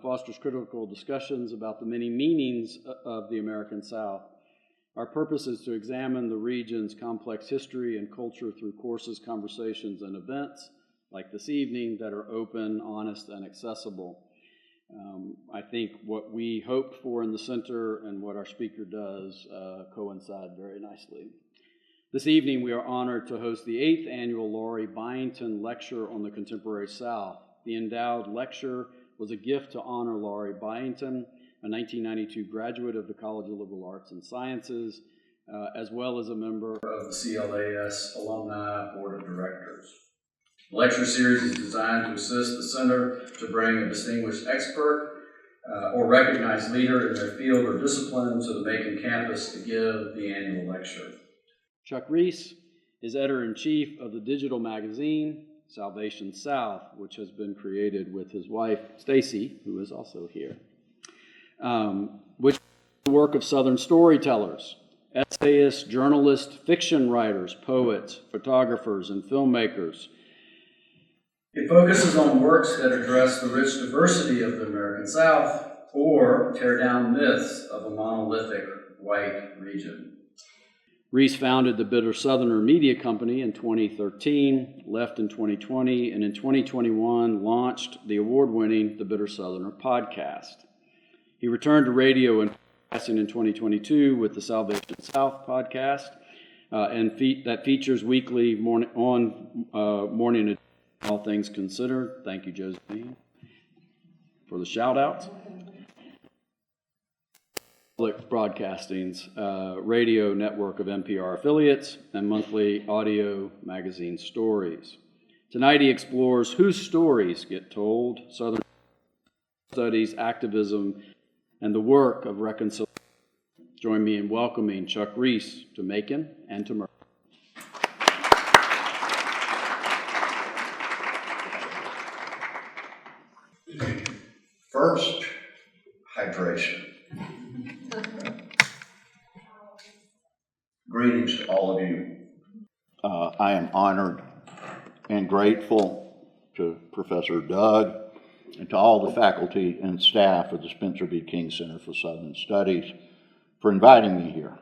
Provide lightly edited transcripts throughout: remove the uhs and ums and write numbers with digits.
fosters critical discussions about the many meanings of the American South. Our purpose is to examine the region's complex history and culture through courses, conversations, and events like this evening that are open, honest, and accessible. I think what we hoped for in the center and what our speaker does coincide very nicely. This evening, we are honored to host the 8th annual Laurie Byington Lecture on the Contemporary South. The endowed lecture was a gift to honor Laurie Byington, a 1992 graduate of the College of Liberal Arts and Sciences, as well as a member of the CLAS Alumni Board of Directors. The lecture series is designed to assist the center to bring a distinguished expert or recognized leader in their field or discipline to the Macon campus to give the annual lecture. Chuck Reece is editor-in-chief of the digital magazine Salvation South, which has been created with his wife, Stacy, who is also here, which is the work of Southern storytellers, essayists, journalists, fiction writers, poets, photographers, and filmmakers. It focuses on works that address the rich diversity of the American South or tear down myths of a monolithic white region. Reece founded the Bitter Southerner Media Company in 2013, left in 2020, and in 2021 launched the award-winning The Bitter Southerner podcast. He returned to radio and podcasting in 2022 with the Salvation South podcast, that features weekly morning edition, All Things Considered. Thank you, Josephine, for the shout-outs. Public Broadcasting's radio network of NPR affiliates and monthly audio magazine Stories. Tonight he explores whose stories get told, Southern studies, activism, and the work of reconciliation. Join me in welcoming Chuck Reece to Macon and to Murphy. First, hydration. Greetings to all of you. I am honored and grateful to Professor Doug and to all the faculty and staff of the Spencer B. King Center for Southern Studies for inviting me here.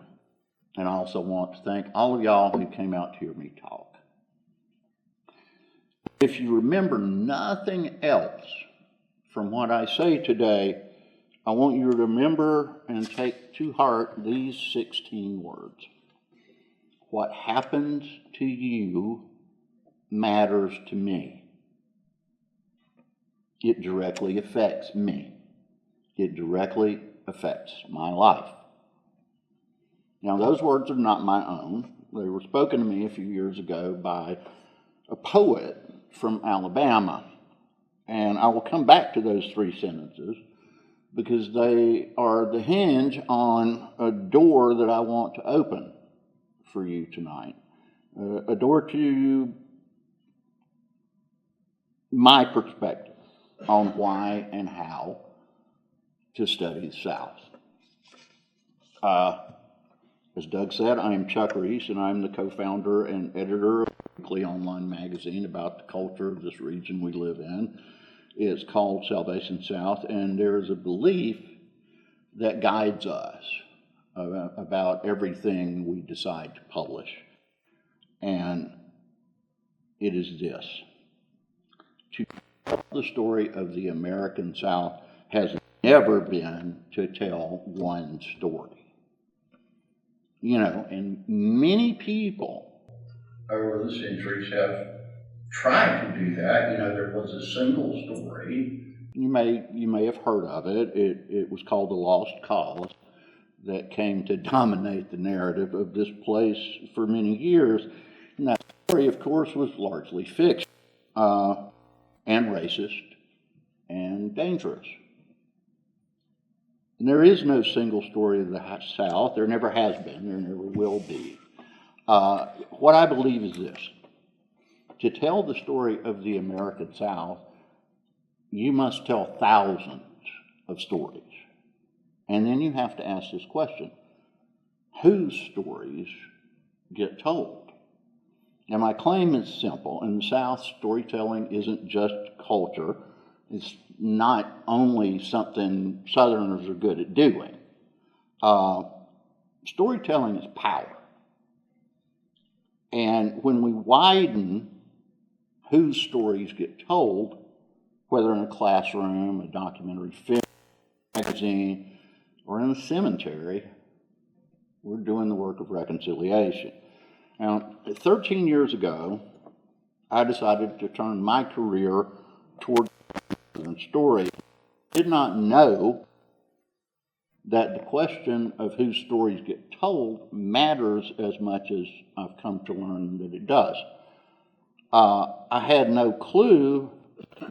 And I also want to thank all of y'all who came out to hear me talk. If you remember nothing else from what I say today, I want you to remember and take to heart these 16 words. What happens to you matters to me. It directly affects me. It directly affects my life. Now, those words are not my own. They were spoken to me a few years ago by a poet from Alabama. And I will come back to those 3 sentences because they are the hinge on a door that I want to open for you tonight. A door to my perspective on why and how to study the South. As Doug said, I am Chuck Reece, and I'm the co-founder and editor of a weekly online magazine about the culture of this region we live in. It's called Salvation South, and there's a belief that guides us about everything we decide to publish. And it is this: to tell the story of the American South has never been to tell one story. You know, and many people over the centuries have tried to do that. You know, there was a single story. You may have heard of it. It was called The Lost Cause, that came to dominate the narrative of this place for many years. And that story, of course, was largely fiction and racist and dangerous. And there is no single story of the South. There never has been. There never will be. What I believe is this: to tell the story of the American South, you must tell thousands of stories. And then you have to ask this question: whose stories get told? And my claim is simple. In the South, storytelling isn't just culture. It's not only something Southerners are good at doing. Storytelling is power. And when we widen whose stories get told, whether in a classroom, a documentary film, magazine, or in a cemetery, we're doing the work of reconciliation. Now, 13 years ago, I decided to turn my career toward story. I did not know that the question of whose stories get told matters as much as I've come to learn that it does. I had no clue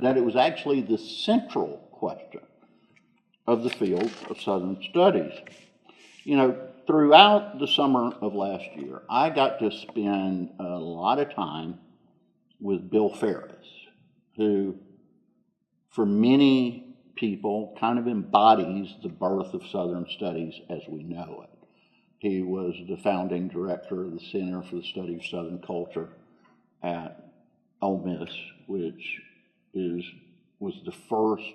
that it was actually the central question of the field of Southern Studies. You know, throughout the summer of last year, I got to spend a lot of time with Bill Ferris, who, for many people, kind of embodies the birth of Southern Studies as we know it. He was the founding director of the Center for the Study of Southern Culture at Ole Miss, which was the first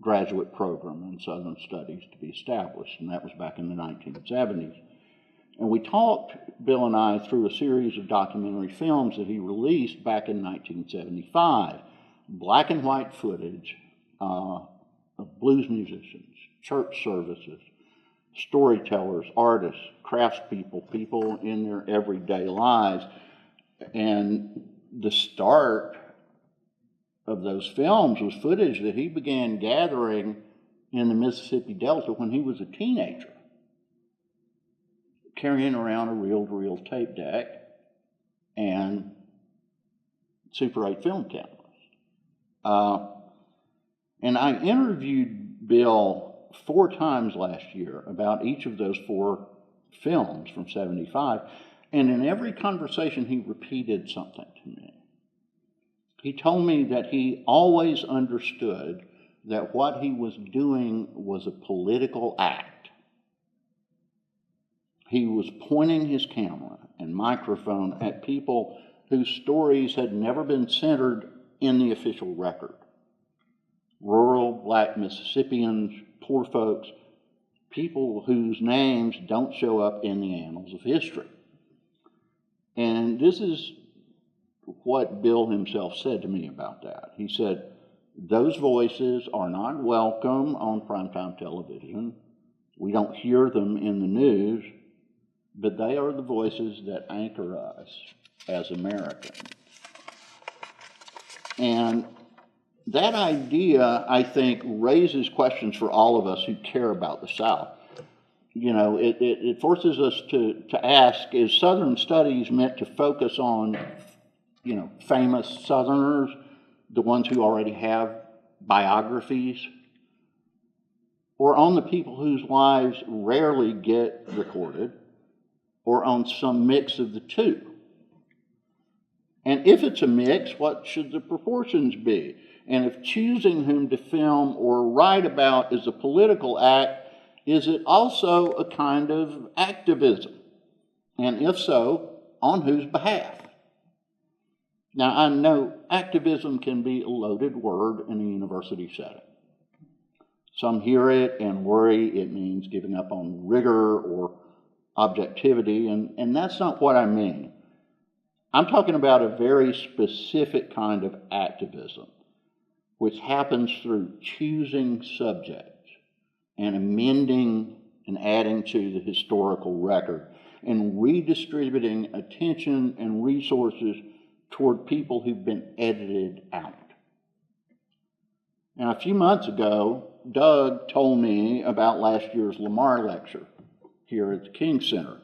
graduate program in Southern Studies to be established, and that was back in the 1970s. And we talked, Bill and I, through a series of documentary films that he released back in 1975, black and white footage of blues musicians, church services, storytellers, artists, craftspeople, people in their everyday lives. And the start of those films was footage that he began gathering in the Mississippi Delta when he was a teenager, carrying around a reel-to-reel tape deck and Super 8 film cameras. And I interviewed Bill 4 times last year about each of those 4 films from 75, and in every conversation he repeated something to me. He told me that he always understood that what he was doing was a political act. He was pointing his camera and microphone at people whose stories had never been centered in the official record. Rural black Mississippians, poor folks, people whose names don't show up in the annals of history. And this is what Bill himself said to me about that. He said, those voices are not welcome on primetime television. We don't hear them in the news, but they are the voices that anchor us as Americans. And that idea, I think, raises questions for all of us who care about the South. You know, it forces us to ask, is Southern Studies meant to focus on, you know, famous Southerners, the ones who already have biographies, or on the people whose lives rarely get recorded, or on some mix of the two? And if it's a mix, what should the proportions be? And if choosing whom to film or write about is a political act, is it also a kind of activism? And if so, on whose behalf? Now, I know activism can be a loaded word in a university setting. Some hear it and worry it means giving up on rigor or objectivity, and that's not what I mean. I'm talking about a very specific kind of activism, which happens through choosing subjects and amending and adding to the historical record and redistributing attention and resources toward people who've been edited out. Now, a few months ago, Doug told me about last year's Lamar Lecture here at the King Center,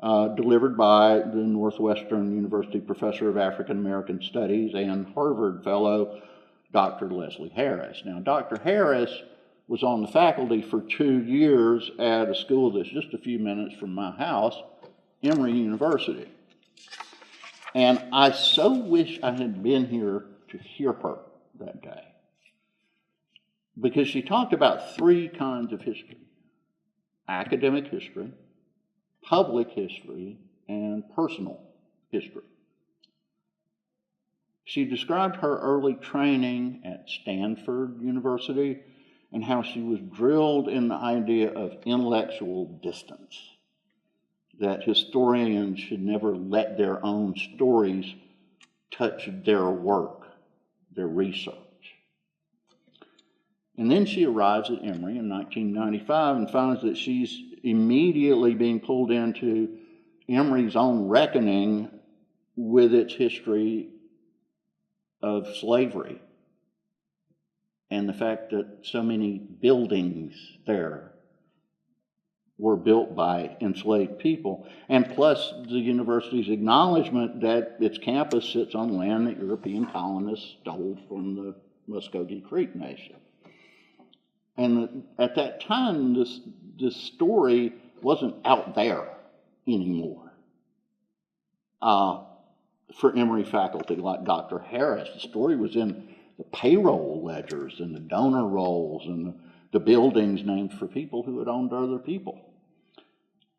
delivered by the Northwestern University Professor of African American Studies and Harvard Fellow, Dr. Leslie Harris. Now, Dr. Harris was on the faculty for 2 years at a school that's just a few minutes from my house, Emory University. And I so wish I had been here to hear her that day, because she talked about 3 kinds of history: academic history, public history, and personal history. She described her early training at Stanford University and how she was drilled in the idea of intellectual distance, that historians should never let their own stories touch their work, their research. And then she arrives at Emory in 1995 and finds that she's immediately being pulled into Emory's own reckoning with its history of slavery and the fact that so many buildings there were built by enslaved people, and plus the university's acknowledgement that its campus sits on land that European colonists stole from the Muscogee Creek Nation. And at that time, this story wasn't out there anymore. For Emory faculty like Dr. Harris, the story was in the payroll ledgers and the donor rolls and the buildings named for people who had owned other people.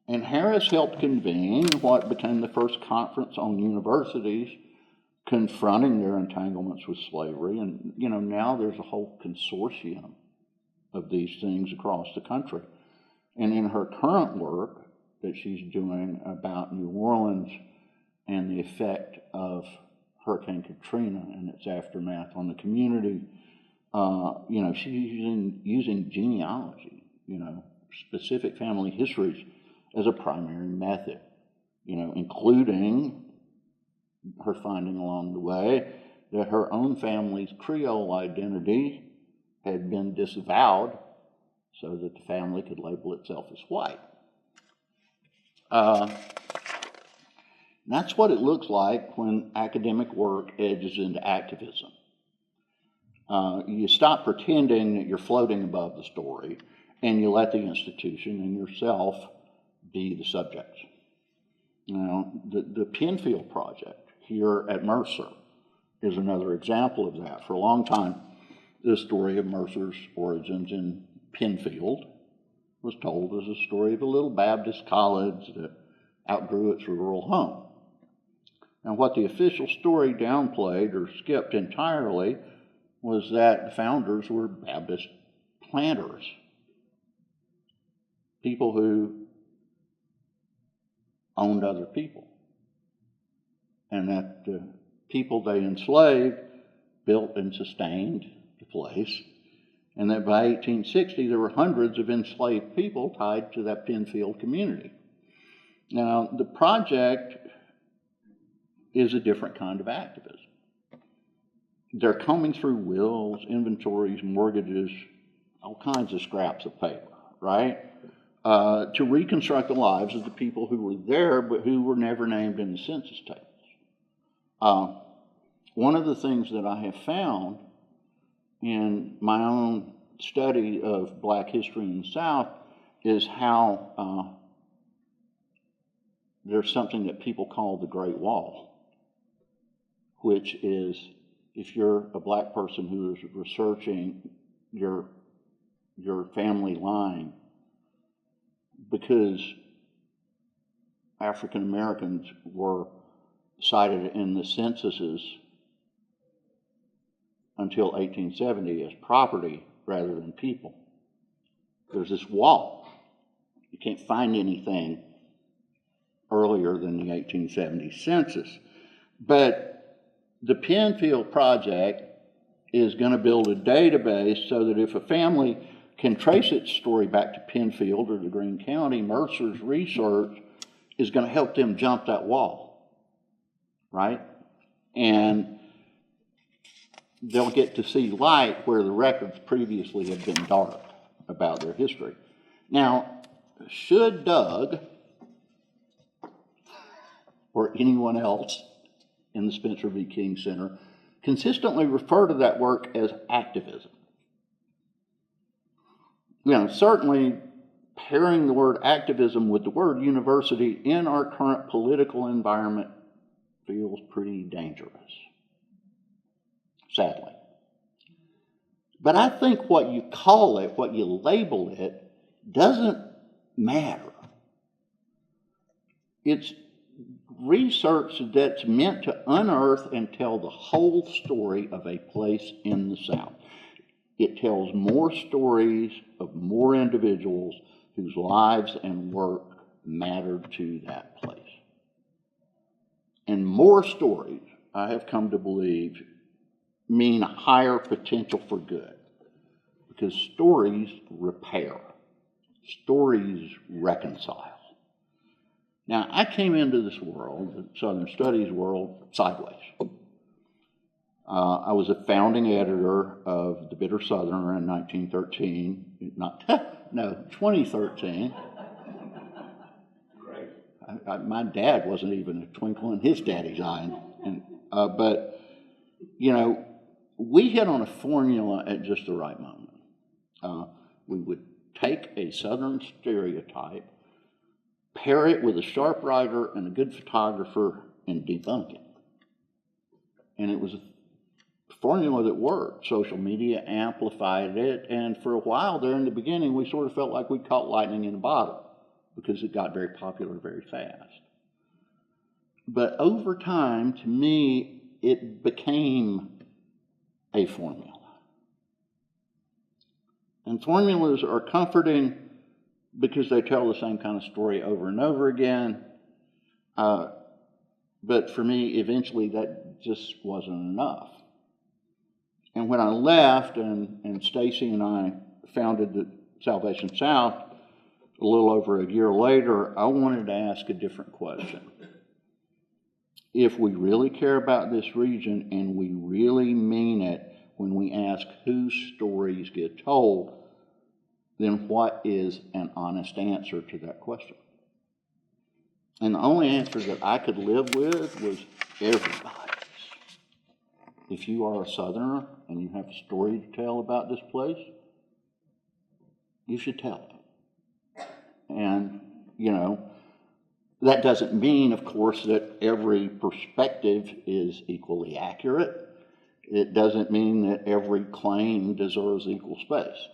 And Harris helped convene what became the first conference on universities confronting their entanglements with slavery. And, now there's a whole consortium of these things across the country. And in her current work that she's doing about New Orleans and the effect of Hurricane Katrina and its aftermath on the community, she's using genealogy, specific family histories as a primary method, including her finding along the way that her own family's Creole identity had been disavowed so that the family could label itself as white. That's what it looks like when academic work edges into activism. You stop pretending that you're floating above the story and you let the institution and yourself be the subject. The Penfield Project here at Mercer is another example of that. For a long time, the story of Mercer's origins in Penfield was told as a story of a little Baptist college that outgrew its rural home. And what the official story downplayed or skipped entirely was that the founders were Baptist planters, people who owned other people, and that the people they enslaved built and sustained the place, and that by 1860 there were hundreds of enslaved people tied to that Penfield community. Now, the project is a different kind of activism. They're combing through wills, inventories, mortgages, all kinds of scraps of paper, right? To reconstruct the lives of the people who were there but who were never named in the census tables. One of the things that I have found in my own study of Black history in the South is how there's something that people call the Great Wall, which is, if you're a Black person who is researching your family line, because African Americans were cited in the censuses until 1870 as property rather than people, there's this wall. You can't find anything earlier than the 1870 census. But the Penfield Project is going to build a database so that if a family can trace its story back to Penfield or to Greene County, Mercer's research is going to help them jump that wall, right? And they'll get to see light where the records previously had been dark about their history. Now, should Doug or anyone else in the Spencer V. King Center consistently refer to that work as activism? Certainly pairing the word activism with the word university in our current political environment feels pretty dangerous, sadly. But I think what you call it, what you label it, doesn't matter. It's research that's meant to unearth and tell the whole story of a place in the South. It tells more stories of more individuals whose lives and work mattered to that place. And more stories, I have come to believe, mean higher potential for good. Because stories repair. Stories reconcile. Now, I came into this world, the Southern Studies world, sideways. I was a founding editor of The Bitter Southerner in 1913. 2013. Great. My dad wasn't even a twinkle in his daddy's eye. But, you know, we hit on a formula at just the right moment. We would take a Southern stereotype, pair it with a sharp writer and a good photographer, and debunk it. And it was a formula that worked. Social media amplified it, and for a while there in the beginning, we sort of felt like we caught lightning in a bottle because it got very popular very fast. But over time, to me, it became a formula. And formulas are comforting because they tell the same kind of story over and over again. But for me, eventually, that just wasn't enough. And when I left and Stacy and I founded the Salvation South a little over a year later, I wanted to ask a different question. If we really care about this region and we really mean it when we ask whose stories get told, then what is an honest answer to that question? And the only answer that I could live with was everybody's. If you are a Southerner and you have a story to tell about this place, you should tell it. And, you know, that doesn't mean, of course, that every perspective is equally accurate. It doesn't mean that every claim deserves equal space.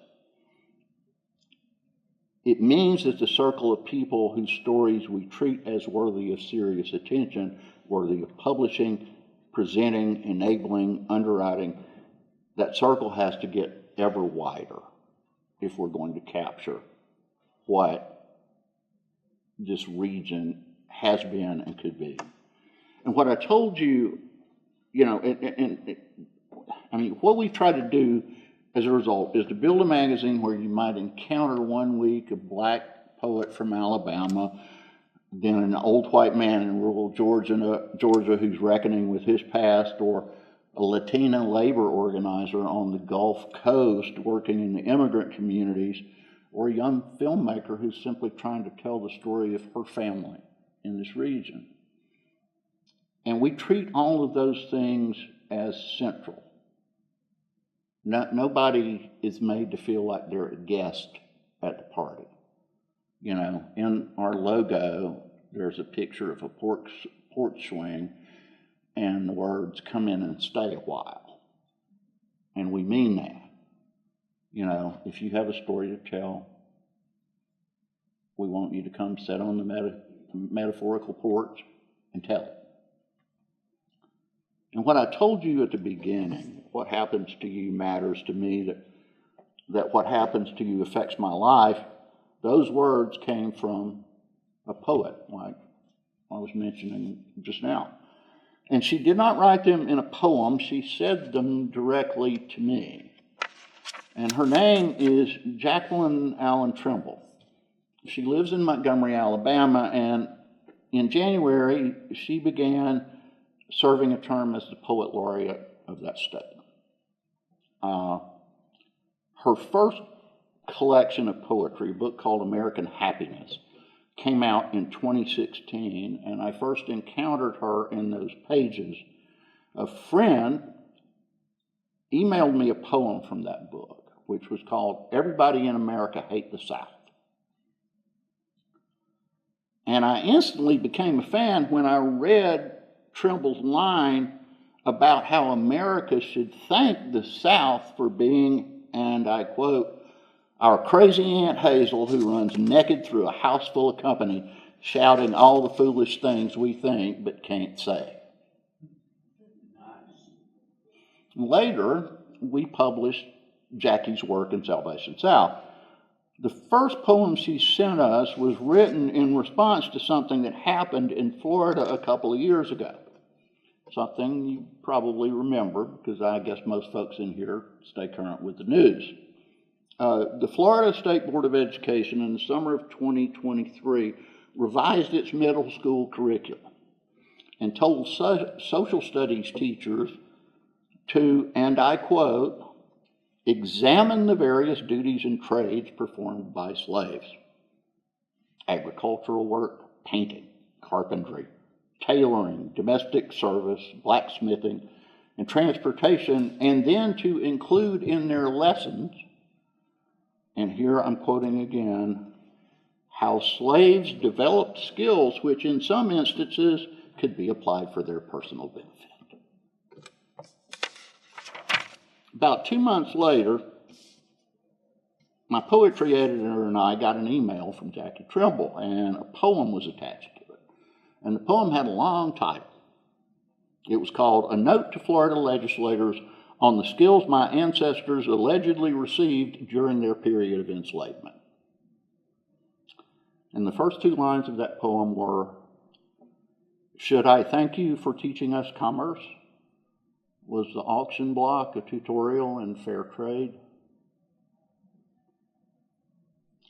It means that the circle of people whose stories we treat as worthy of serious attention, worthy of publishing, presenting, enabling, underwriting, that circle has to get ever wider if we're going to capture what this region has been and could be. And what I told you, you know, I mean, what we've tried to do as a result is to build a magazine where you might encounter one week a black poet from Alabama, then an old white man in rural Georgia who's reckoning with his past, or a Latina labor organizer on the Gulf Coast working in the immigrant communities, or a young filmmaker who's simply trying to tell the story of her family in this region. And we treat all of those things as central. Nobody is made to feel like they're a guest at the party. You know, in our logo, there's a picture of a porch swing and the words, "Come in and stay a while." And we mean that. You know, if you have a story to tell, we want you to come sit on the metaphorical porch and tell it. And what I told you at the beginning, what happens to you matters to me, that what happens to you affects my life, those words came from a poet, like I was mentioning just now. And she did not write them in a poem, she said them directly to me. And her name is Jaqueline Trimble. She lives in Montgomery, Alabama, and in January, she began serving a term as the poet laureate of that state. Her first collection of poetry, a book called American Happiness, came out in 2016, and I first encountered her in those pages. A friend emailed me a poem from that book, which was called "Everybody in America Hate the South." And I instantly became a fan when I read Trimble's line about how America should thank the South for being, and I quote, "our crazy Aunt Hazel who runs naked through a house full of company shouting all the foolish things we think but can't say. Later, we published Jackie's work in Salvation South. The first poem she sent us was written in response to something that happened in Florida a couple of years ago. Something you probably remember, because I guess most folks in here stay current with the news. The Florida State Board of Education in the summer of 2023 revised its middle school curriculum and told social studies teachers to, and I quote, examine the various duties and trades performed by slaves. Agricultural work, painting, carpentry, tailoring, domestic service, blacksmithing, and transportation, and then to include in their lessons, and here I'm quoting again, how slaves developed skills which in some instances could be applied for their personal benefit. About 2 months later, my poetry editor and I got an email from Jaqueline Trimble, and a poem was attached to it. And the poem had a long title. It was called A Note to Florida Legislators on the Skills My Ancestors Allegedly Received During Their Period of Enslavement. And the first 2 lines of that poem were, should I thank you for teaching us commerce? Was the auction block a tutorial in fair trade?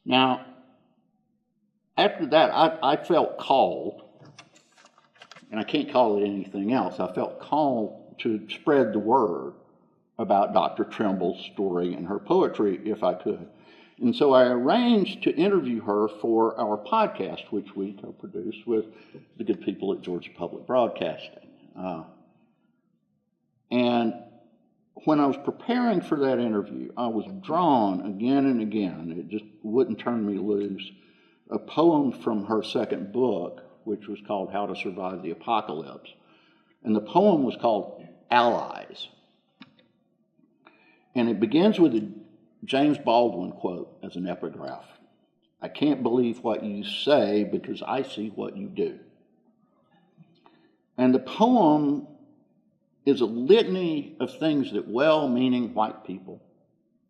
Now, after that, I felt called, and I can't call it anything else, I felt called to spread the word about Dr. Trimble's story and her poetry if I could. And so I arranged to interview her for our podcast, which we co-produce with the good people at Georgia Public Broadcasting. And when I was preparing for that interview, I was drawn again and again, it just wouldn't turn me loose, a poem from her second book, which was called How to Survive the Apocalypse. And the poem was called Allies. And it begins with a James Baldwin quote as an epigraph. I can't believe what you say because I see what you do. And the poem is a litany of things that well-meaning white people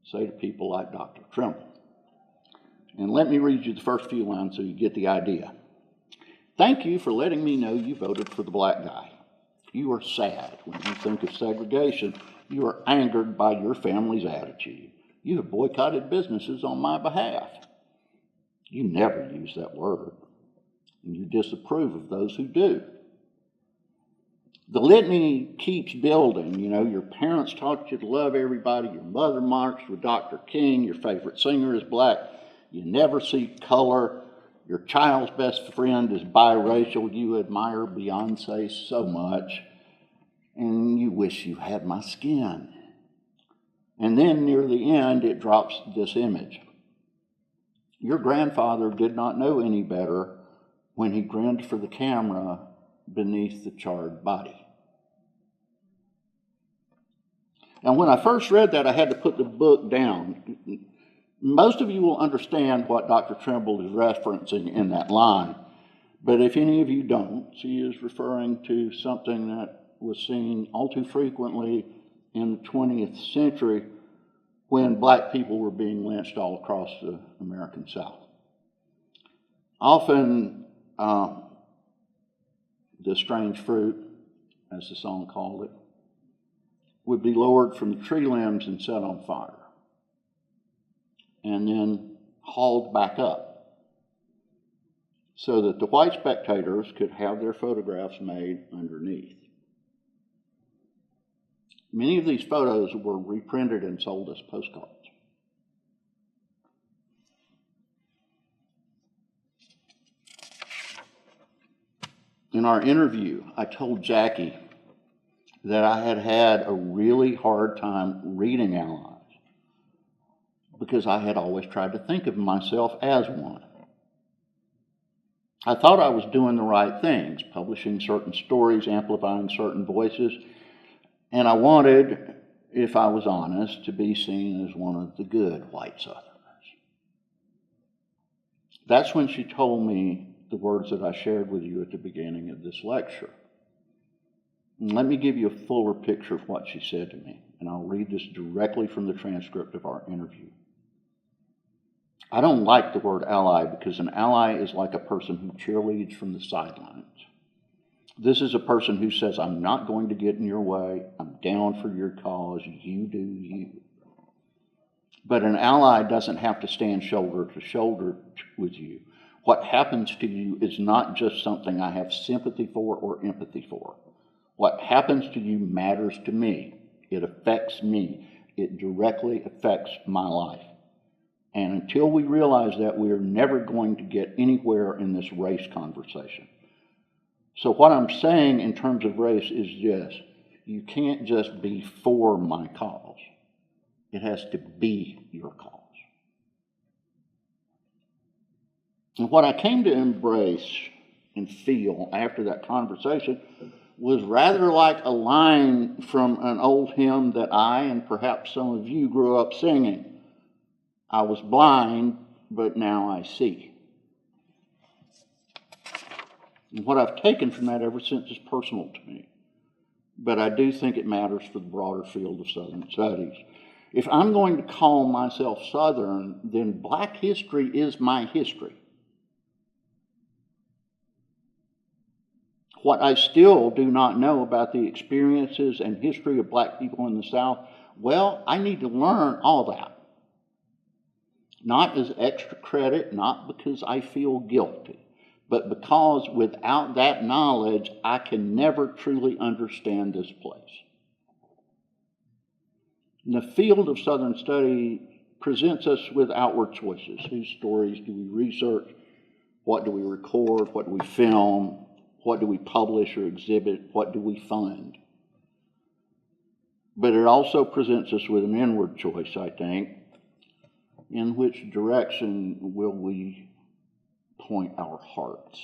say to people like Dr. Trimble. And let me read you the first few lines so you get the idea. Thank you for letting me know you voted for the black guy. You are sad when you think of segregation. You are angered by your family's attitude. You have boycotted businesses on my behalf. You never use that word, and you disapprove of those who do. The litany keeps building. You know, your parents taught you to love everybody. Your mother marched with Dr. King. Your favorite singer is black. You never see color. Your child's best friend is biracial. You admire Beyonce so much. And you wish you had my skin. And then near the end, it drops this image. Your grandfather did not know any better when he grinned for the camera beneath the charred body. And when I first read that, I had to put the book down. Most of you will understand what Dr. Trimble is referencing in that line. But if any of you don't, she is referring to something that was seen all too frequently in the 20th century when black people were being lynched all across the American South. Often, the strange fruit, as the song called it, would be lowered from the tree limbs and set on fire, and then hauled back up so that the white spectators could have their photographs made underneath. Many of these photos were reprinted and sold as postcards. In our interview, I told Jackie that I had had a really hard time reading Allies because I had always tried to think of myself as one. I thought I was doing the right things, publishing certain stories, amplifying certain voices, and I wanted, if I was honest, to be seen as one of the good white Southerners. That's when she told me the words that I shared with you at the beginning of this lecture. And let me give you a fuller picture of what she said to me, and I'll read this directly from the transcript of our interview. I don't like the word ally because an ally is like a person who cheerleads from the sidelines. This is a person who says, I'm not going to get in your way, I'm down for your cause, you do you. But an ally doesn't have to stand shoulder to shoulder with you. What happens to you is not just something I have sympathy for or empathy for. What happens to you matters to me. It affects me. It directly affects my life. And until we realize that, we are never going to get anywhere in this race conversation. So what I'm saying in terms of race is this: you can't just be for my cause. It has to be your cause. And what I came to embrace and feel after that conversation was rather like a line from an old hymn that I and perhaps some of you grew up singing. I was blind, but now I see. And what I've taken from that ever since is personal to me. But I do think it matters for the broader field of Southern studies. If I'm going to call myself Southern, then Black history is my history. What I still do not know about the experiences and history of Black people in the South, well, I need to learn all that. Not as extra credit, not because I feel guilty, but because without that knowledge, I can never truly understand this place. And the field of Southern study presents us with outward choices. Whose stories do we research? What do we record? What do we film? What do we publish or exhibit? What do we fund? But it also presents us with an inward choice, I think. In which direction will we point our hearts?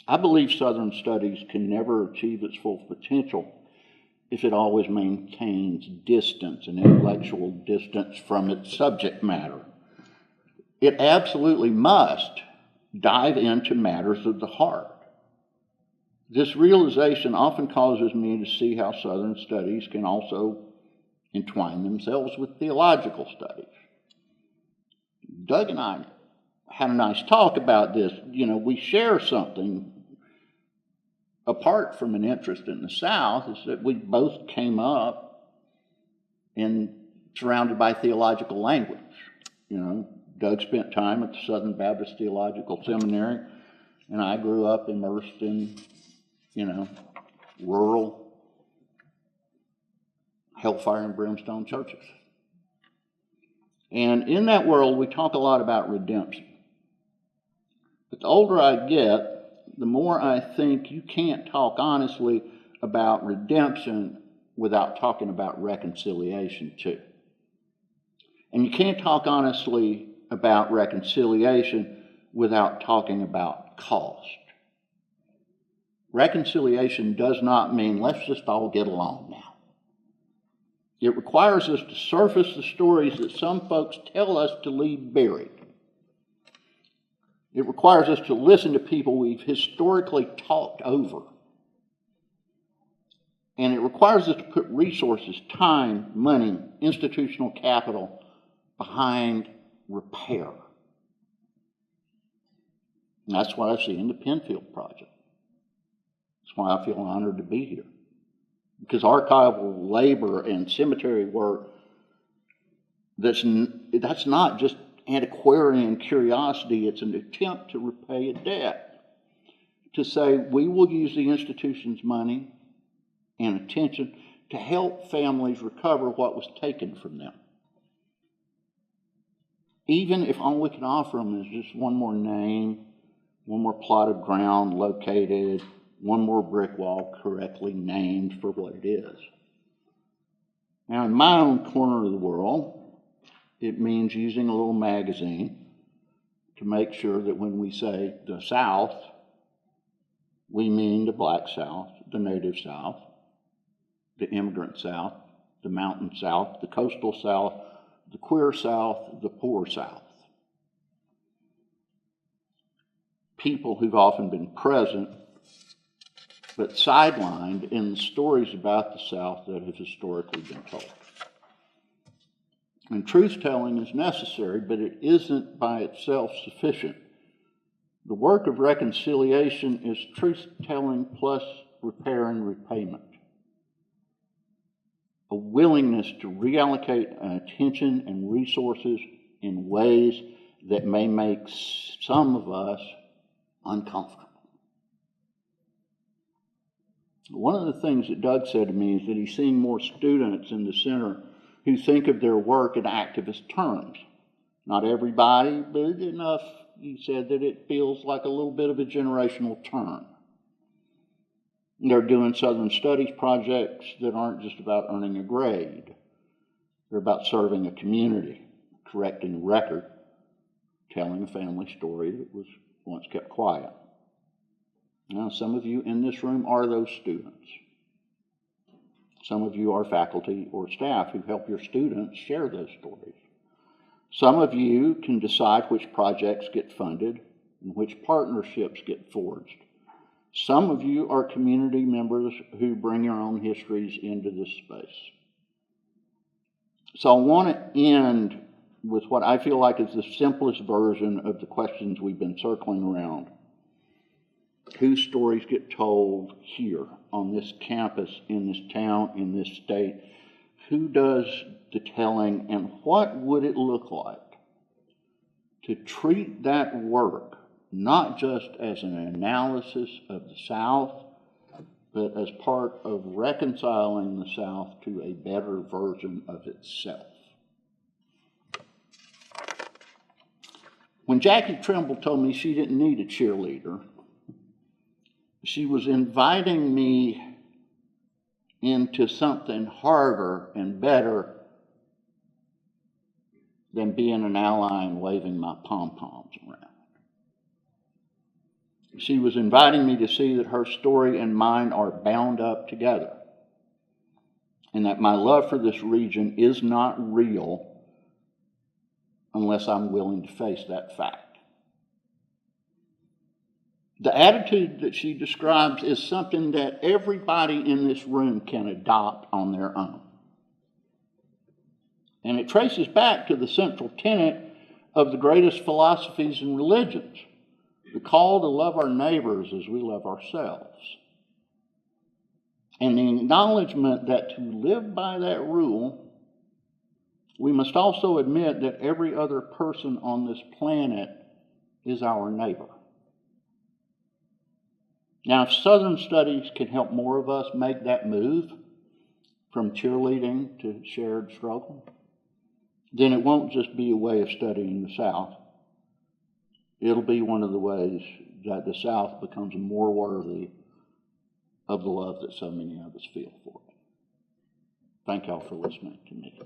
I believe Southern studies can never achieve its full potential if it always maintains distance, an intellectual distance from its subject matter. It absolutely must dive into matters of the heart. This realization often causes me to see how Southern studies can also entwine themselves with theological studies. Doug and I had a nice talk about this. You know, we share something apart from an interest in the South, is that we both came up surrounded by theological language. You know, Doug spent time at the Southern Baptist Theological Seminary, and I grew up immersed in, rural hellfire and brimstone churches. And in that world, we talk a lot about redemption. But the older I get, the more I think you can't talk honestly about redemption without talking about reconciliation too. And you can't talk honestly about reconciliation without talking about cost. Reconciliation does not mean let's just all get along now. It requires us to surface the stories that some folks tell us to leave buried. It requires us to listen to people we've historically talked over. And it requires us to put resources, time, money, institutional capital behind repair. And that's what I see in the Penfield Project. That's why I feel honored to be here. Because archival labor and cemetery work, that's not just antiquarian curiosity, it's an attempt to repay a debt. To say we will use the institution's money and attention to help families recover what was taken from them. Even if all we can offer them is just one more name, one more plot of ground located, one more brick wall correctly named for what it is. Now, in my own corner of the world, it means using a little magazine to make sure that when we say the South, we mean the Black South, the Native South, the Immigrant South, the Mountain South, the Coastal South, the Queer South, the Poor South. people who've often been present but sidelined in the stories about the South that have historically been told. And truth-telling is necessary, but it isn't by itself sufficient. The work of reconciliation is truth-telling plus repair and repayment. A willingness to reallocate attention and resources in ways that may make some of us uncomfortable. One of the things that Doug said to me is that he's seeing more students in the center who think of their work in activist terms. Not everybody, but enough, he said, that it feels like a little bit of a generational turn. They're doing Southern Studies projects that aren't just about earning a grade. They're about serving a community, correcting a record, telling a family story that was once kept quiet. Now, some of you in this room are those students. Some of you are faculty or staff who help your students share those stories. Some of you can decide which projects get funded and which partnerships get forged. Some of you are community members who bring your own histories into this space. So I want to end with what I feel like is the simplest version of the questions we've been circling around. Whose stories get told here on this campus, in this town, in this state? Who does the telling, and what would it look like to treat that work not just as an analysis of the South, but as part of reconciling the South to a better version of itself? When Jackie Trimble told me she didn't need a cheerleader, she was inviting me into something harder and better than being an ally and waving my pom-poms around. She was inviting me to see that her story and mine are bound up together, and that my love for this region is not real unless I'm willing to face that fact. The attitude that she describes is something that everybody in this room can adopt on their own. And it traces back to the central tenet of the greatest philosophies and religions, the call to love our neighbors as we love ourselves. And the acknowledgement that to live by that rule, we must also admit that every other person on this planet is our neighbor. Now, if Southern Studies can help more of us make that move from cheerleading to shared struggle, then it won't just be a way of studying the South. It'll be one of the ways that the South becomes more worthy of the love that so many of us feel for it. Thank y'all for listening to me.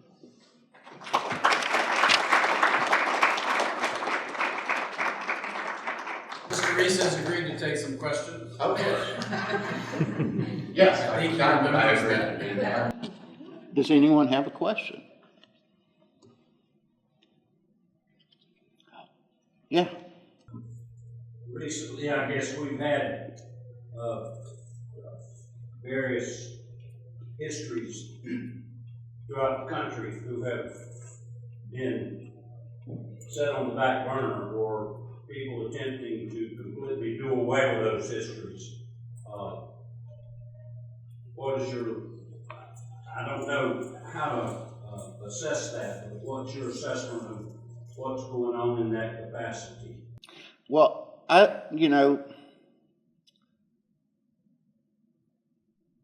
Mr. Reece has agreed to take some questions. Okay. Yes, I agree. Does anyone have a question? Yeah. Recently, I guess we've had various histories throughout the country who have been set on the back burner, or people attempting to completely do away with those histories. What is your, I don't know how to assess that, but what's your assessment of what's going on in that capacity? Well, I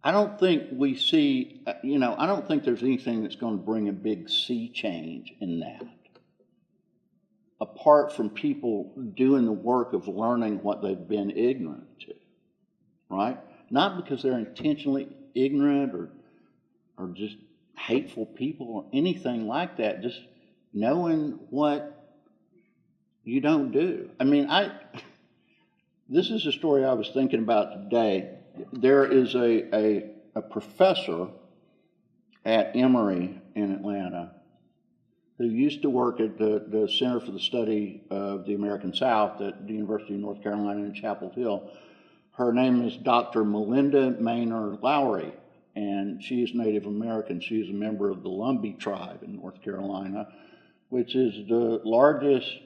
don't think we see, I don't think there's anything that's going to bring a big sea change in that, apart from people doing the work of learning what they've been ignorant to, right? Not because they're intentionally ignorant or just hateful people or anything like that, just knowing what you don't do. I mean, this is a story I was thinking about today. There is a professor at Emory in Atlanta who used to work at the Center for the Study of the American South at the University of North Carolina in Chapel Hill. Her name is Dr. Melinda Maynard Lowry, and she is Native American. She is a member of the Lumbee tribe in North Carolina, which is the largest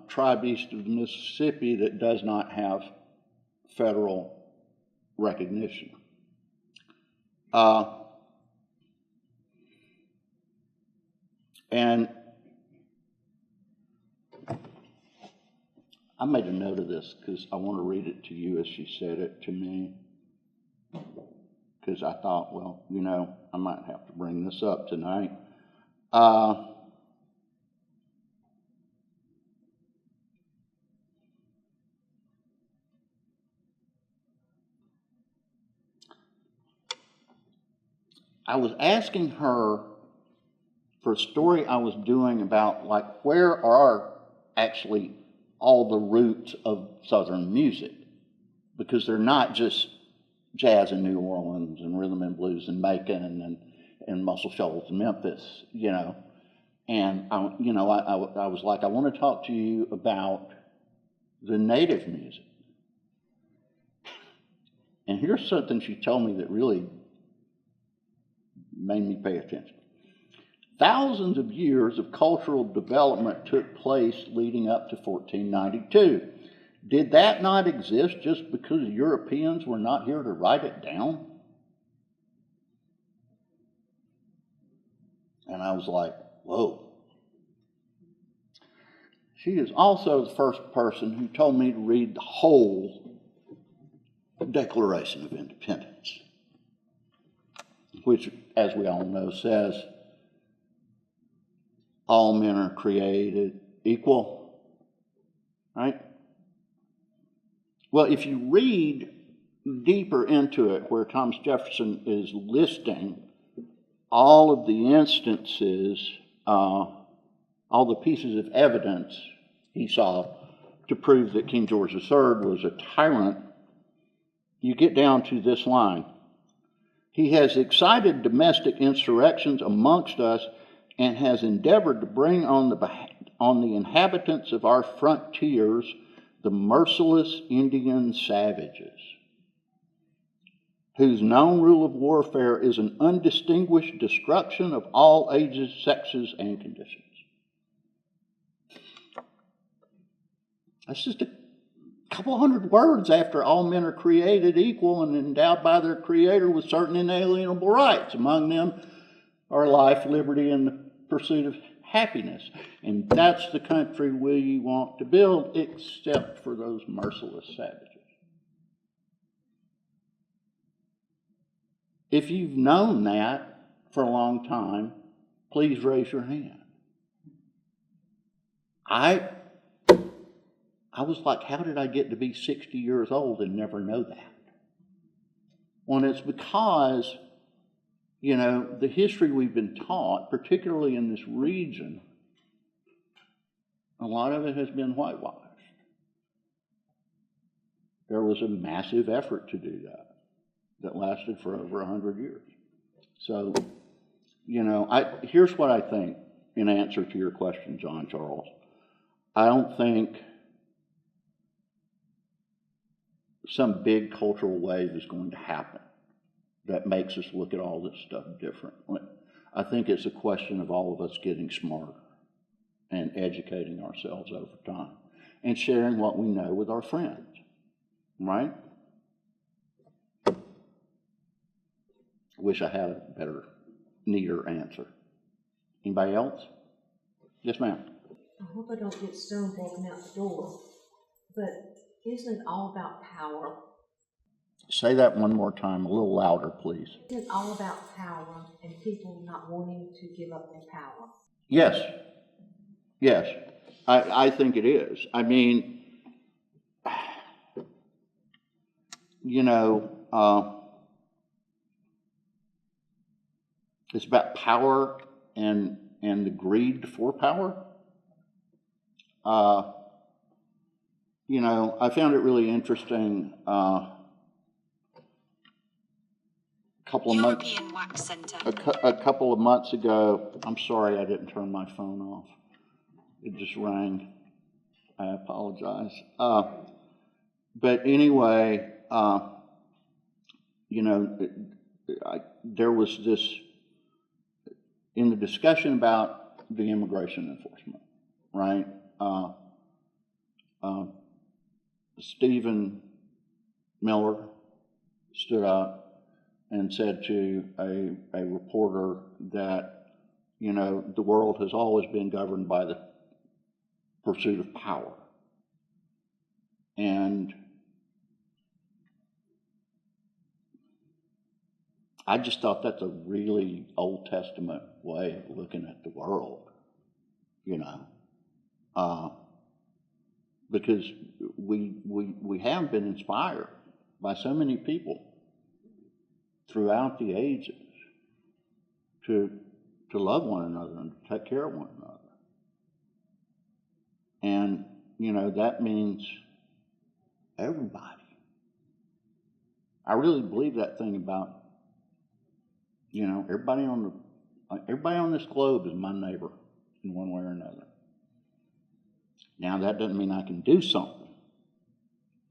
tribe east of the Mississippi that does not have federal recognition. And I made a note of this because I want to read it to you as she said it to me. Because I thought, well, you know, I might have to bring this up tonight. I was asking her for a story I was doing about, like, where are actually all the roots of Southern music? Because they're not just jazz in New Orleans and rhythm and blues in Macon and Muscle Shoals in Memphis, you know. And, I was like, I want to talk to you about the native music. And here's something she told me that really made me pay attention. Thousands of years of cultural development took place leading up to 1492. Did that not exist just because Europeans were not here to write it down? And I was like, whoa. She is also the first person who told me to read the whole Declaration of Independence, which, as we all know, says all men are created equal, right? Well, if you read deeper into it, where Thomas Jefferson is listing all of the instances, all the pieces of evidence he saw to prove that King George III was a tyrant, you get down to this line. He has excited domestic insurrections amongst us and has endeavored to bring on the inhabitants of our frontiers the merciless Indian savages, whose known rule of warfare is an undistinguished destruction of all ages, sexes, and conditions. That's just a couple hundred words after all men are created equal and endowed by their Creator with certain inalienable rights. Among them are life, liberty, and the pursuit of happiness. And that's the country we want to build, except for those merciless savages. If you've known that for a long time, please raise your hand. I was like, how did I get to be 60 years old and never know that? Well, it's because, you know, the history we've been taught, particularly in this region, a lot of it has been whitewashed. There was a massive effort to do that lasted for over 100 years. So, you know, here's what I think in answer to your question, John Charles. I don't think some big cultural wave is going to happen that makes us look at all this stuff differently. I think it's a question of all of us getting smarter and educating ourselves over time and sharing what we know with our friends, right? Wish I had a better, neater answer. Anybody else? Yes, ma'am. I hope I don't get stonewalking out the door, but isn't it all about power? Say that one more time, a little louder, please. Isn't it all about power and people not wanting to give up their power? Yes. Yes. I think it is. I mean, you know, it's about power and the greed for power. You know, I found it really interesting couple of months, European Wax Centre. a couple of months ago, I'm sorry I didn't turn my phone off. It just rang. I apologize. But anyway, you know, there was this, in the discussion about the immigration enforcement, right? Stephen Miller stood up and said to a reporter that, you know, the world has always been governed by the pursuit of power. And I just thought that's a really Old Testament way of looking at the world, you know, because we have been inspired by so many people throughout the ages to love one another and to take care of one another. And, you know, that means everybody. I really believe that thing about, you know, everybody on this globe is my neighbor in one way or another. Now, that doesn't mean I can do something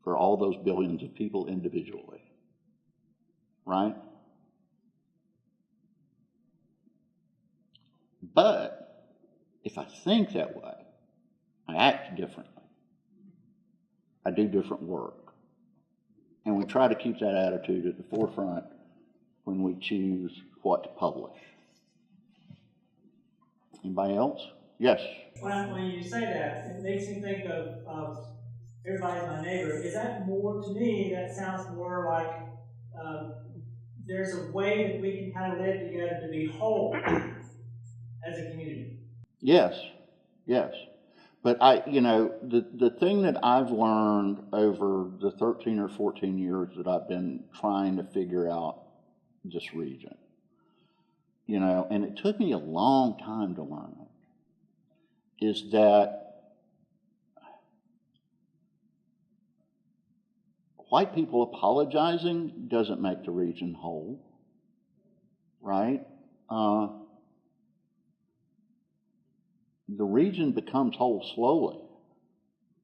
for all those billions of people individually, right? But if I think that way, I act differently. I do different work. And we try to keep that attitude at the forefront when we choose what to publish. Anybody else? Yes. When you say that, it makes me think of everybody's my neighbor. Is that more, to me, that sounds more like there's a way that we can kind of live together to be whole as a community. Yes, yes. But you know, the thing that I've learned over the 13 or 14 years that I've been trying to figure out this region, you know, and it took me a long time to learn it, is that white people apologizing doesn't make the region whole, right? The region becomes whole slowly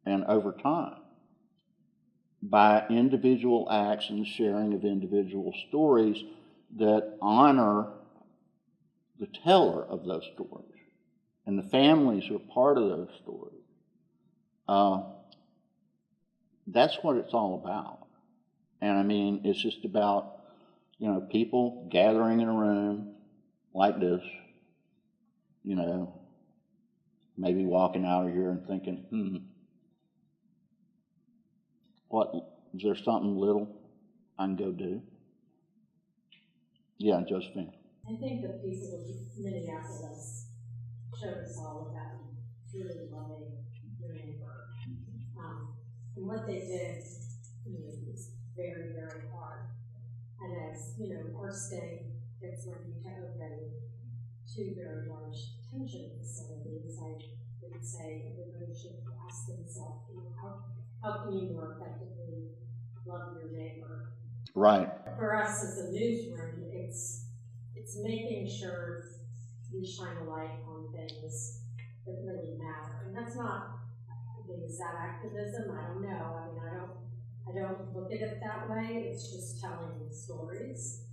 and over time by individual acts and sharing of individual stories that honor the teller of those stories and the families who are part of those stories. That's what it's all about. And I mean, it's just about, you know, people gathering in a room like this, you know, maybe walking out of here and thinking, what, is there something little I can go do? Yeah, Josephine. I think the piece of Minneapolis showed us all about truly loving your neighbor. And what they did, you know, was very, very hard. And as, you know, our state gets ready to open two very large detention facilities, I would say everybody should ask themselves, you know, how can you more effectively love your neighbor? Right. For us as a newsroom, it's making sure we shine a light on things that really matter. And that's not, I mean, is that activism? I don't know. I mean, I don't look at it that way. It's just telling stories.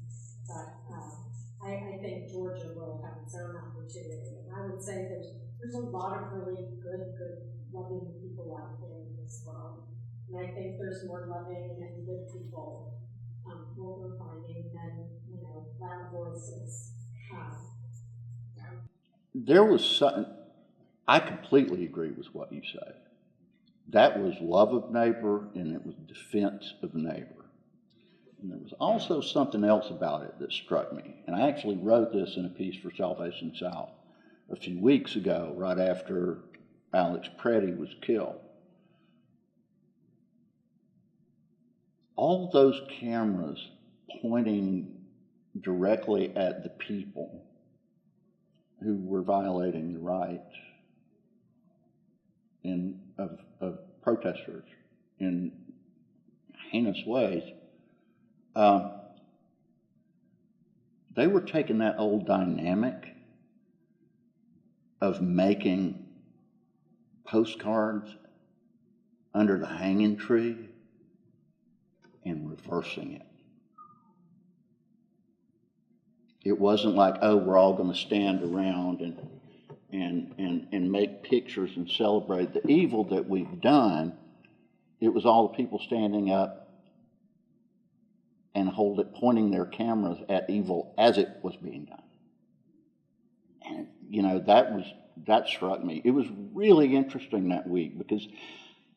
But I think Georgia will have its own opportunity. And I would say there's a lot of really good, loving people out there in this world. And I think there's more loving and good people what we're finding than, you know, loud voices. There was something, I completely agree with what you say. That was love of neighbor and it was defense of neighbor. And there was also something else about it that struck me. And I actually wrote this in a piece for Salvation South a few weeks ago, right after Alex Preddy was killed. All those cameras pointing directly at the people who were violating the rights of protesters in heinous ways. they were taking that old dynamic of making postcards under the hanging tree and reversing it. It wasn't like, oh, we're all going to stand around and make pictures and celebrate the evil that we've done. It was all the people standing up and pointing their cameras at evil as it was being done. And, you know, that struck me. It was really interesting that week because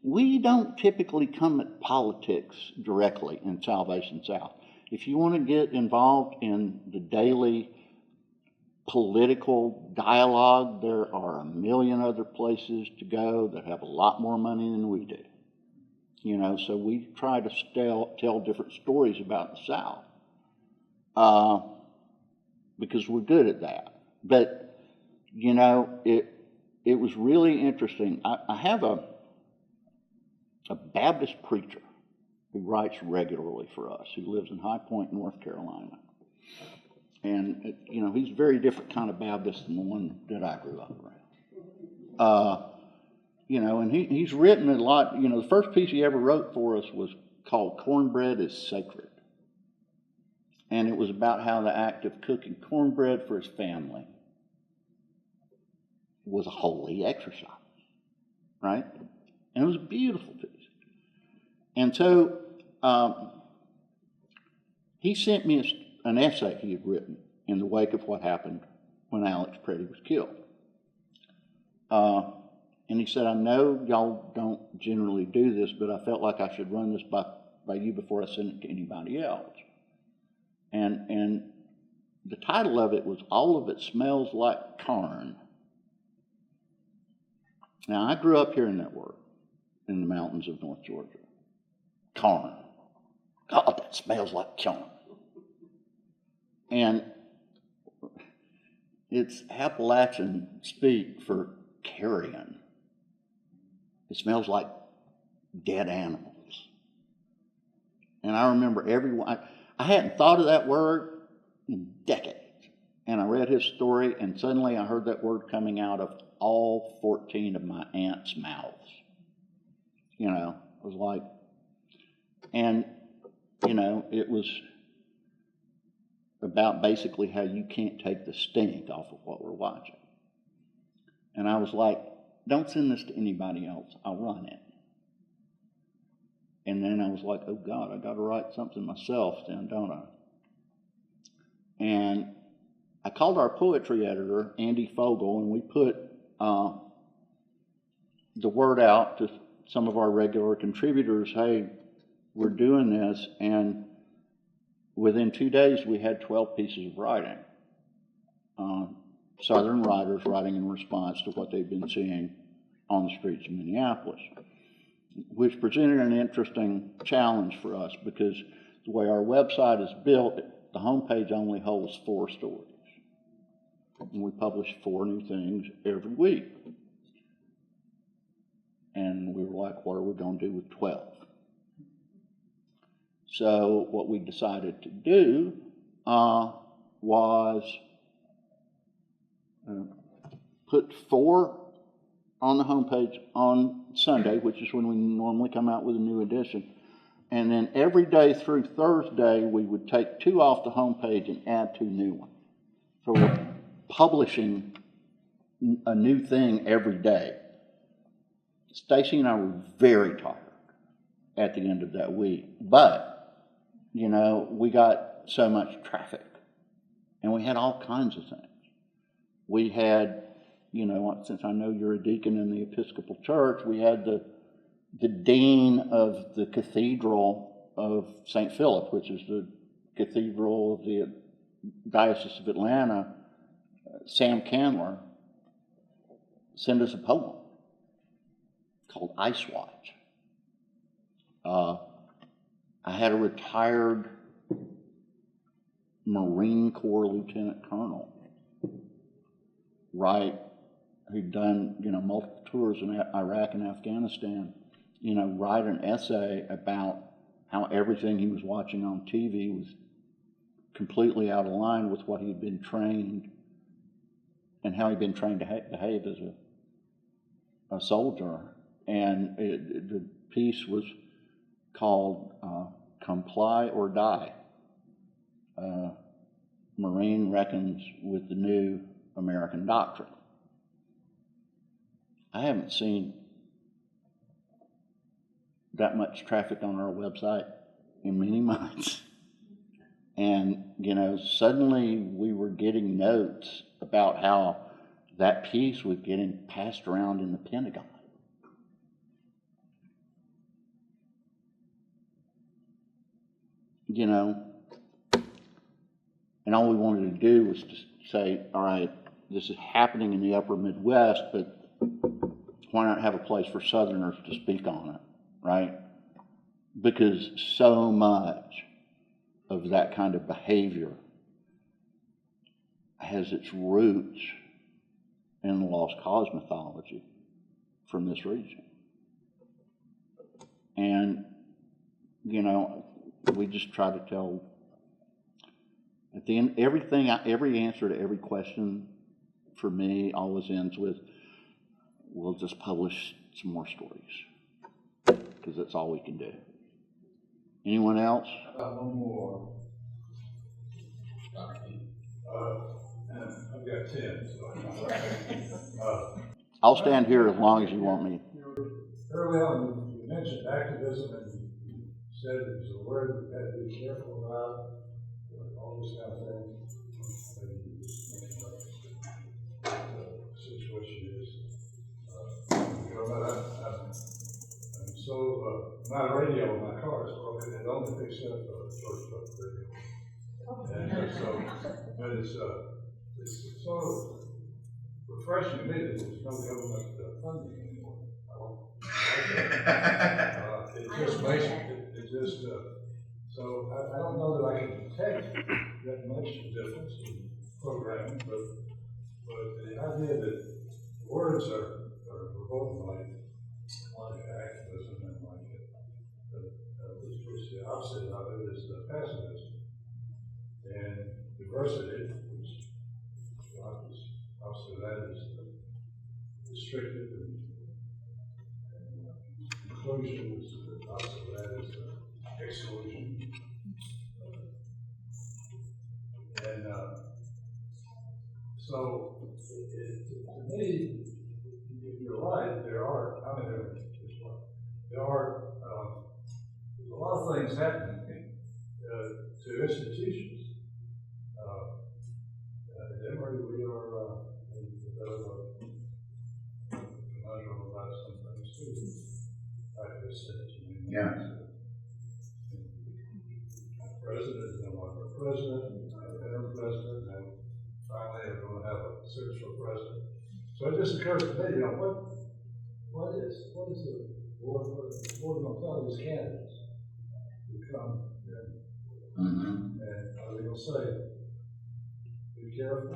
we don't typically come at politics directly in Salvation South. If you want to get involved in the daily political dialogue, there are a million other places to go that have a lot more money than we do. You know, so we try to tell different stories about the South because we're good at that. But, you know, it was really interesting. I have a Baptist preacher who writes regularly for us, who lives in High Point, North Carolina. And, you know, he's a very different kind of Baptist than the one that I grew up around. You know, and he's written a lot. You know, the first piece he ever wrote for us was called Cornbread is Sacred. And it was about how the act of cooking cornbread for his family was a holy exercise, right? And it was a beautiful piece. And so he sent me an essay he had written in the wake of what happened when Alex Preddy was killed. And he said, I know y'all don't generally do this, but I felt like I should run this by you before I send it to anybody else. And the title of it was All of It Smells Like Corn. Now, I grew up hearing that word in the mountains of North Georgia. Corn. God, that smells like corn. And it's Appalachian speak for carrion. It smells like dead animals. And I remember I hadn't thought of that word in decades. And I read his story, and suddenly I heard that word coming out of all 14 of my aunts' mouths. You know, it was like, and, you know, it was about basically how you can't take the stink off of what we're watching. And I was like, don't send this to anybody else. I'll run it. And then I was like, oh God, I got to write something myself then, don't I? And I called our poetry editor, Andy Fogel, and we put the word out to some of our regular contributors, hey, we're doing this. And within 2 days, we had 12 pieces of writing. Southern writers writing in response to what they've been seeing on the streets of Minneapolis, which presented an interesting challenge for us because the way our website is built, the homepage only holds 4 stories. And we publish 4 new things every week. And we were like, what are we going to do with 12? So what we decided to do was put 4 on the homepage on Sunday, which is when we normally come out with a new edition. And then every day through Thursday, we would take 2 off the homepage and add 2 new ones. So we're publishing a new thing every day. Stacy and I were very tired at the end of that week. But, you know, we got so much traffic. And we had all kinds of things. We had, you know, since I know you're a deacon in the Episcopal Church, we had the dean of the Cathedral of St. Philip, which is the cathedral of the Diocese of Atlanta, Sam Candler, send us a poem called Ice Watch. I had a retired Marine Corps Lieutenant Colonel who'd done, you know, multiple tours in Iraq and Afghanistan, you know, write an essay about how everything he was watching on TV was completely out of line with what he'd been trained and how he'd been trained to behave as a soldier. And the piece was called Comply or Die. Marine reckons with the new American doctrine. I haven't seen that much traffic on our website in many months. And, you know, suddenly we were getting notes about how that piece was getting passed around in the Pentagon. You know, and all we wanted to do was to say, all right, this is happening in the upper Midwest, but why not have a place for Southerners to speak on it, right? Because so much of that kind of behavior has its roots in the lost cause mythology from this region. And, you know, we just try to tell, at the end, every answer to every question for me always ends with, we'll just publish some more stories, because that's all we can do. Anyone else? One more. I've got 10, so. I'll stand here as long as you want me. Early on, you mentioned activism, and you said it was a word that we had to be careful about, all this kind of thing. Maybe you just mentioned what the situation is. You know, but I'm so, my radio in my car is broken, it only picks up short radio. And so, but it's sort of refreshing to me that there's no government funding anymore. It just makes it just, so I don't know that I can detect that much difference in programming, but the idea that words are both like activism and like which the opposite of it is the pessimism, and diversity, which the opposite of that is the restricted, and inclusion, which the opposite of that is the exclusion. And so to me, you're right, there are there's a lot of things happening to institutions. And we are in a bit of a conundrum about some things too. Like this, Yeah. President, no longer president, interim president, and finally we're going to have a search for president. So it just occurs to me, you know, what is the board going to tell these candidates who come in? Mm-hmm. And are they going to say, be careful,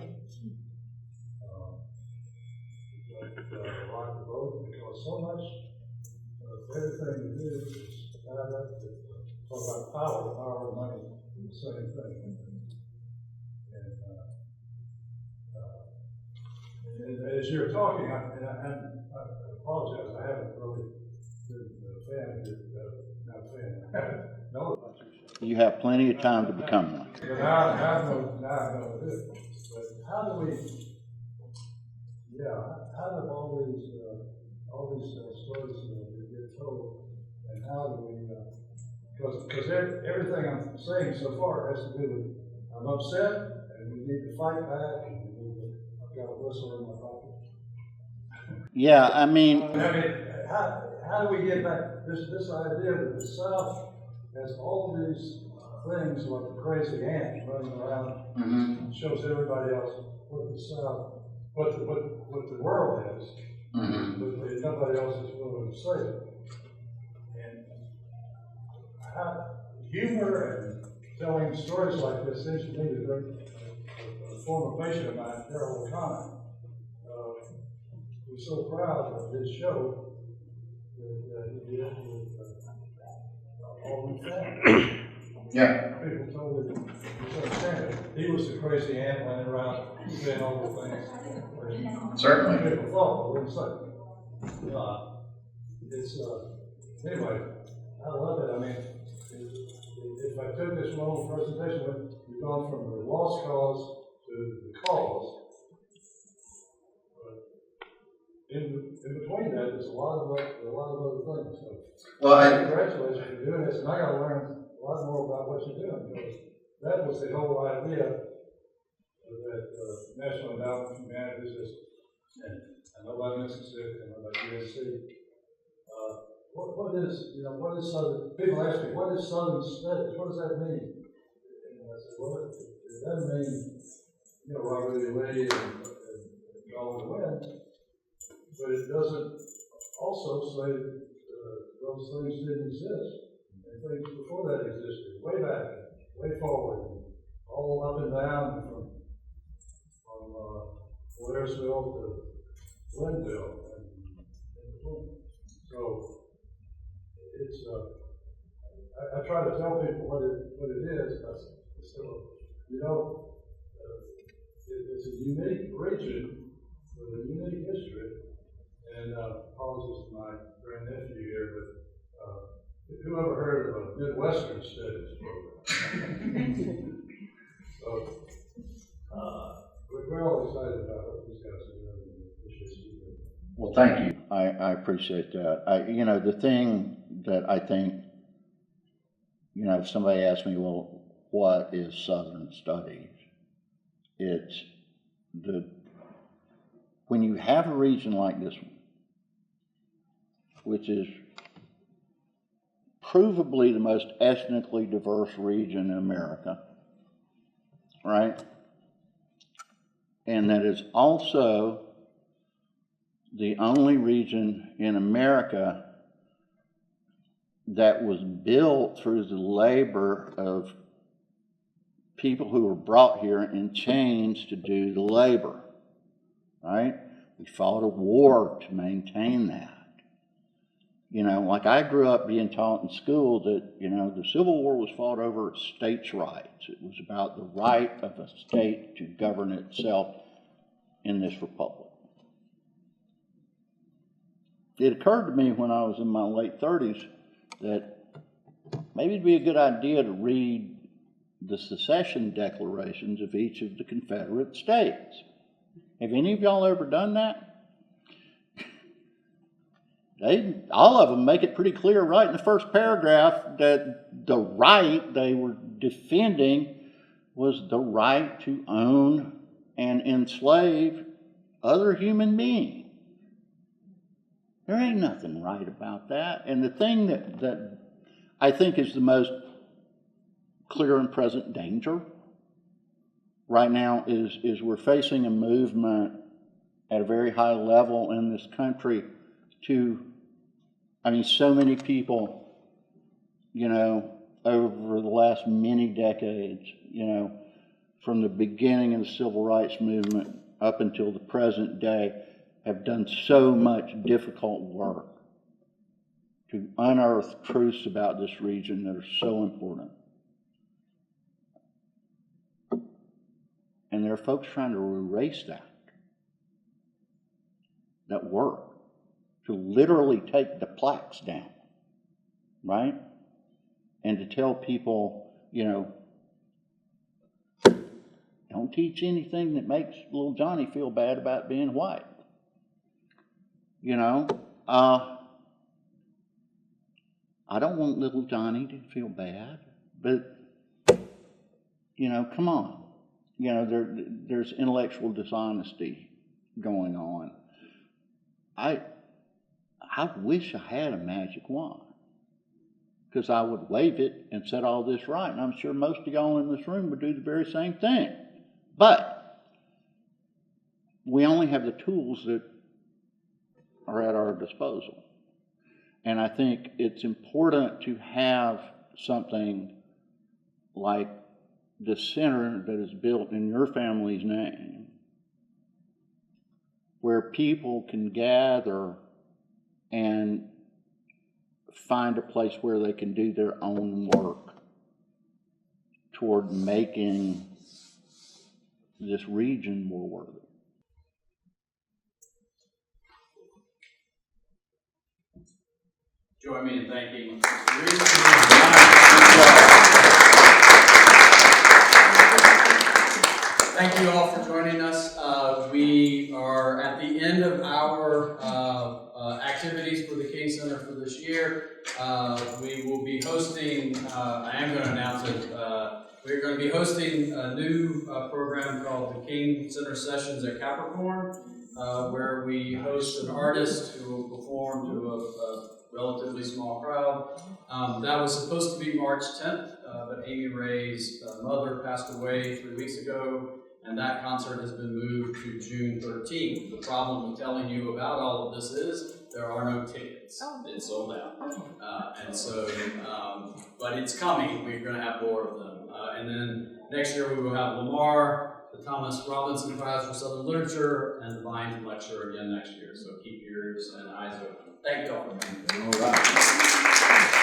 rock the boat, because so much of everything we do is talk about power and money, the same thing. And as you're talking, I apologize, I haven't really been a fan of it, not a fan, I haven't known about you. You have plenty of time to become one. But now I know it is. But how do we, how do all these stories get told, and how do we, because everything I'm saying so far has to do with, I'm upset, and we need to fight back, and I've got a whistle in my pocket. Yeah, I mean, how do we get back this idea that the South has all these things like the crazy ant running around, Mm-hmm. shows everybody else what the South, what the world is, Mm-hmm. but nobody else is willing to say it. And humor and telling stories like this seems to me to be a former patient of mine, Harold O'Connor, was so proud of his show that he did with all the family. Yeah. People totally misunderstand it. He was the crazy ant running around saying all the things. Certainly. People thought, what it's like. Anyway, I love it. I mean, if I took this long presentation, we've gone from the lost cause to the cause. In between that, there's a lot of other things. So, Well, congratulations for doing this, and I got to learn a lot more about what you're doing, because that was the whole idea of that National Endowment for Humanities, and I know about Mississippi, I know about USC. What is Southern? People ask me, what is Southern Studies? What does that mean? And I said, well, it doesn't mean, Robert E. Lee and Gone with the Wind, but it doesn't also say that those things didn't exist. And things before that existed, way back, way forward, all up and down from Blairsville to Glenville and in between. So it's I try to tell people what it is. So it's a unique region with a unique history. And apologies to my grandnephew here, but who ever heard of a Midwestern Studies program? So we're all excited about what these guys are doing. Well, thank you. I appreciate that. The thing that I think, if somebody asks me, well, what is Southern Studies? It's when you have a region like this one, which is provably the most ethnically diverse region in America, right? And that is also the only region in America that was built through the labor of people who were brought here in chains to do the labor, right? We fought a war to maintain that. Like I grew up being taught in school that, the Civil War was fought over states' rights. It was about the right of a state to govern itself in this republic. It occurred to me when I was in my late 30s that maybe it'd be a good idea to read the secession declarations of each of the Confederate states. Have any of y'all ever done that? All of them make it pretty clear right in the first paragraph that the right they were defending was the right to own and enslave other human beings. There ain't nothing right about that. And the thing that I think is the most clear and present danger right now is we're facing a movement at a very high level in this country so many people, over the last many decades, from the beginning of the civil rights movement up until the present day, have done so much difficult work to unearth truths about this region that are so important. And there are folks trying to erase that work, to literally take the plaques down, right? And to tell people, don't teach anything that makes little Johnny feel bad about being white. I don't want little Johnny to feel bad, but, come on. There's intellectual dishonesty going on. I wish I had a magic wand, because I would wave it and set all this right, and I'm sure most of y'all in this room would do the very same thing. But we only have the tools that are at our disposal. And I think it's important to have something like the center that is built in your family's name, where people can gather and find a place where they can do their own work toward making this region more worthy. Join me in thanking Thank you all for joining us. We are at the end of our activities for the King Center for this year. We will be hosting, I am going to announce it, we're going to be hosting a new program called the King Center Sessions at Capricorn, where we host an artist who will perform to a relatively small crowd. That was supposed to be March 10th, but Amy Ray's mother passed away 3 weeks ago, and that concert has been moved to June 13th. The problem with telling you about all of this is there are no tickets. It's sold out. And so, but it's coming. We're going to have more of them. And then next year we will have Lamar, the Thomas Robinson Prize for Southern Literature, and the Byington Lecture again next year. So keep your ears and eyes open. Thank you all. All right.